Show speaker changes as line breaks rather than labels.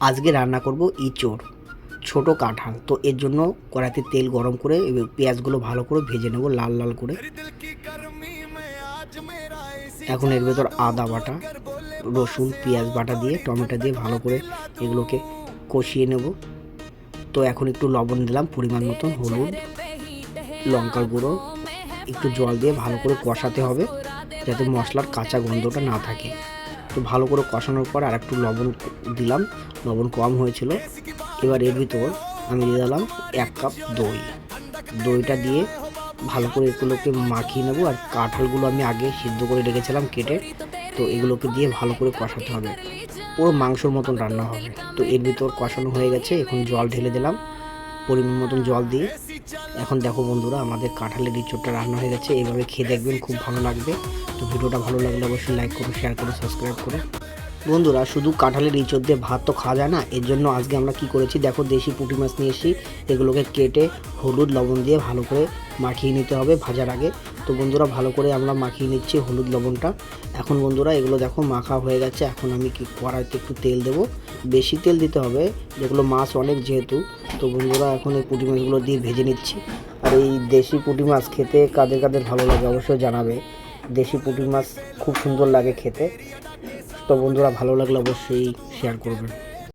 আজকে রান্না করব ইঁচড়, ছোট কাঁঠাল। তো এর জন্য কড়াইতে তেল গরম করে পেঁয়াজগুলো ভালো করে ভেজে নেব লাল লাল করে। এখন এর ভেতর আদা বাটা, রসুন, পেঁয়াজ বাটা দিয়ে টমেটো দিয়ে ভালো করে এগুলোকে কষিয়ে নেব। তো এখন একটু লবণ দিলাম, পরিমাণ মতন হলুদ, লঙ্কার গুঁড়ো, একটু জল দিয়ে ভালো করে কষাতে হবে যাতে মশলার কাঁচা গন্ধটা না থাকে। তো ভালো করে কষানোর পর আর একটু লবণ দিলাম, লবণ কম হয়েছিল। এবার এর ভিতর আমি দিয়ে দিলাম 1 কাপ দই। দইটা দিয়ে ভালো করে এগুলোকে মাখিয়ে নেবো। আর কাঁঠালগুলো আমি আগে সিদ্ধ করে রেখেছিলাম কেটে, তো এগুলোকে দিয়ে ভালো করে কষাতে হবে, পুরো মাংসর মতন রান্না হবে। তো এর ভিতর কষানো হয়ে গেছে, এখন জল ঢেলে দিলাম পরিমাণ মতন জল দিয়ে। এখন দেখো বন্ধুরা, আমাদের কাঁঠালের ইঁচড়টা রান্না হয়ে গেছে। এইভাবে খেয়ে দেখবেন, খুব ভালো লাগবে। তো ভিডিওটা ভালো লাগলে অবশ্যই লাইক করো, শেয়ার করো, সাবস্ক্রাইব করো। বন্ধুরা, শুধু কাঁঠালের ইঁচড় দিয়ে ভাত তো খাওয়া যায় না, এর জন্য আজকে আমরা কি করেছি দেখো, দেশি পুঁটি মাছ নিয়ে এসেছি। এগুলোকে কেটে হলুদ লবণ দিয়ে ভালো করে মাখিয়ে নিতে হবে ভাজার আগে। তো বন্ধুরা, ভালো করে আমরা মাখিয়ে নিচ্ছি হলুদ লবণটা। এখন বন্ধুরা, এগুলো দেখো মাখা হয়ে গেছে। এখন আমি কি কড়াইতে একটু তেল দেবো, বেশি তেল দিতে হবে, যেগুলো মাছ অনেক যেহেতু। তো বন্ধুরা, এখন এই পুঁটি মাছগুলো দিয়ে ভেজে নিচ্ছি। আর এই দেশি পুঁটি মাছ খেতে কাদের কাদের ভালো লাগে অবশ্যই জানাবে। দেশি পুঁটি মাছ খুব সুন্দর লাগে খেতে। তো বন্ধুরা, ভালো লাগলে অবশ্যই শেয়ার করবেন।